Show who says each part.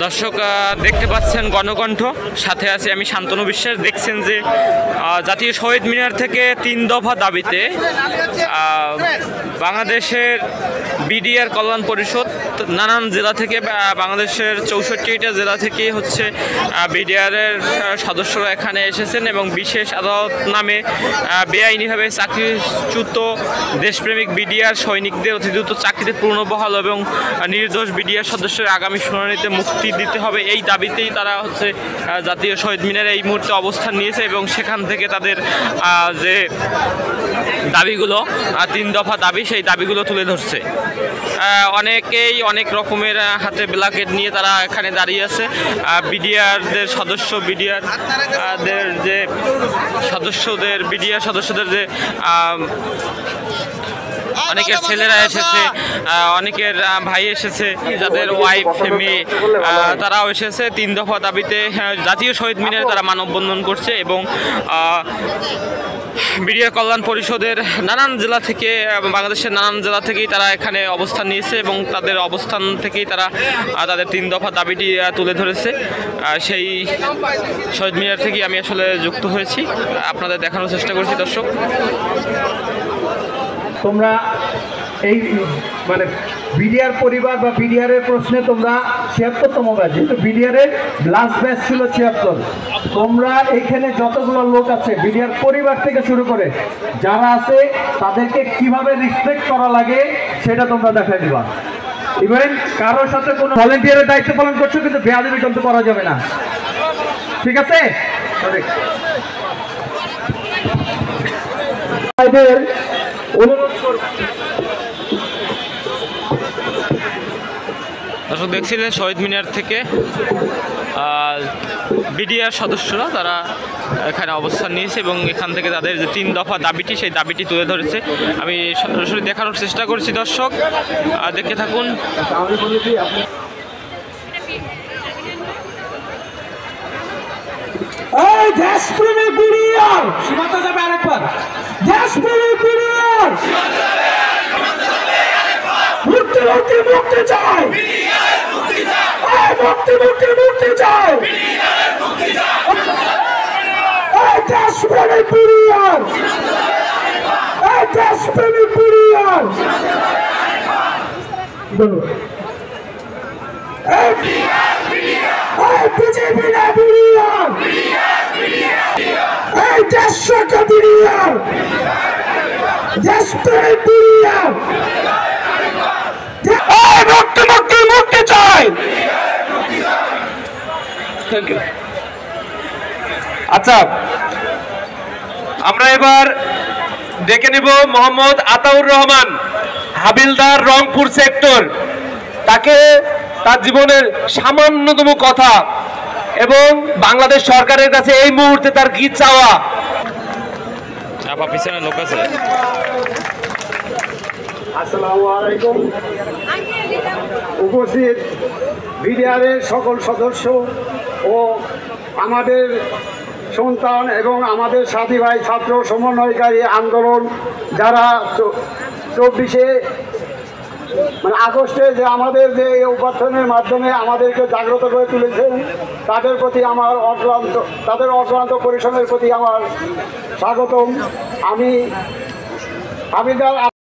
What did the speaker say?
Speaker 1: দর্শক দেখতে পাচ্ছেন গণকণ্ঠ, সাথে আছে আমি শান্তনু বিশ্বাস। দেখছেন যে জাতীয় শহীদ মিনার থেকে 3 দফা দাবিতে বাংলাদেশের বিডিআর কল্যাণ পরিষদ নানান জেলা থেকে, বাংলাদেশের 64টা জেলা থেকে হচ্ছে বিডিআরের সদস্যরা এখানে এসেছেন এবং বিশেষ আদালত নামে বেআইনিভাবে চাকরিচ্যুত দেশপ্রেমিক বিডিআর সৈনিকদের অতি দ্রুত চাকরিতে পুনর্বহাল এবং নির্দোষ বিডিআর সদস্যের আগামী শুনানিতে মুক্তি দিতে হবে, এই দাবিতেই তারা হচ্ছে জাতীয় শহীদ মিনারে এই মুহূর্তে অবস্থান নিয়েছে এবং সেখান থেকে তাদের যে দাবিগুলো 3 দফা দাবি, সেই দাবিগুলো তুলে ধরছে। অনেকেই অনেক রকমের হাতে ব্ল্যাকেট নিয়ে তারা এখানে দাঁড়িয়ে আছে। বিডিআরদের সদস্য, বিডিআরদের যে সদস্যদের, বিডিআর সদস্যদের যে অনেকের ছেলেরা এসেছে, অনেকের ভাই এসেছে, যাদের ওয়াইফ মেয়ে তারাও এসেছে 3 দফা দাবিতে জাতীয় শহীদ মিনারে তারা মানববন্ধন করছে এবং বিডিআর কল্যাণ পরিষদের নানান জেলা থেকে, বাংলাদেশের নানান জেলা থেকেই তারা এখানে অবস্থান নিয়েছে এবং তাদের অবস্থান থেকেই তারা তাদের 3 দফা দাবিটি তুলে ধরেছে। সেই শহীদ মিনার থেকেই আমি আসলে যুক্ত হয়েছি, আপনাদের দেখানোর চেষ্টা করছি। দর্শক,
Speaker 2: তোমরা এই মানে বিডিআর পরিবার বা বিডিআরের প্রশ্নে তোমরা ৭৬তম ব্যাচ, যেহেতু বিডিআরের লাস্ট ব্যাচ ছিল ৭৬, তোমরা এইখানে যতগুলো লোক আছে বিডিআর পরিবার থেকে শুরু করে যারা আছে তাদেরকে কিভাবে রেসপেক্ট করা লাগে সেটা তোমরা দেখাই দিবা। ইভেন কারোর সাথে কোনো ভলেন্টিয়ারের দায়িত্ব পালন করছো কিন্তু বেয়াদবি কিন্তু করা যাবে না, ঠিক আছে?
Speaker 1: দর্শক, দেখছিলেন শহীদ মিনার থেকে বিডিআর সদস্যরা তারা এখানে অবস্থান নিয়েছে এবং এখান থেকে তাদের যে 3 দফা দাবিটি, সেই দাবিটি তুলে ধরেছে। আমি সরাসরি দেখানোর চেষ্টা করছি। দর্শক, দেখতে থাকুন।
Speaker 2: এই দেশপ্রেমিক বিডিআর সীমান্ত যাবে আরেকবার, দেশপ্রেমিক বিডিআর মুক্তি মুক্তি মুক্তি চাই, এই মুক্তি মুক্তি মুক্তি চাই, এই দেশপ্রেমিক বিডিআর, এই দেশপ্রেমিক বিডিআর, এই বিজেপি না বিডিআর, এই দেশকে বিডিআর, দেশপ্রেমিক বিডিআর, এই মুক্তি মুক্তি মুক্তি চাই। Thank you.
Speaker 3: আচ্ছা, আমরা এবার ডেকে নিব মোহাম্মদ আতাউর রহমান, হাবিলদার, রংপুর সেক্টর। তাকে তার জীবনের সামান্যতম কথা এবং বাংলাদেশ সরকারের কাছে এই মুহূর্তে তার কি চাওয়া।
Speaker 1: পিছনে লোক আছে।
Speaker 4: আসসালামু আলাইকুম। উপস্থিত বিডিআরের সকল সদস্য ও আমাদের সন্তান এবং আমাদের সাথী ভাই ছাত্র সমন্বয়কারী আন্দোলন যারা 24শে আগস্টে যে আমাদের যে অভ্যর্থনের মাধ্যমে আমাদেরকে জাগ্রত করে তুলেছেন, তাদের প্রতি আমার অক্লান্ত পরিশ্রমের প্রতি আমার স্বাগতম। আমি হাবিলদার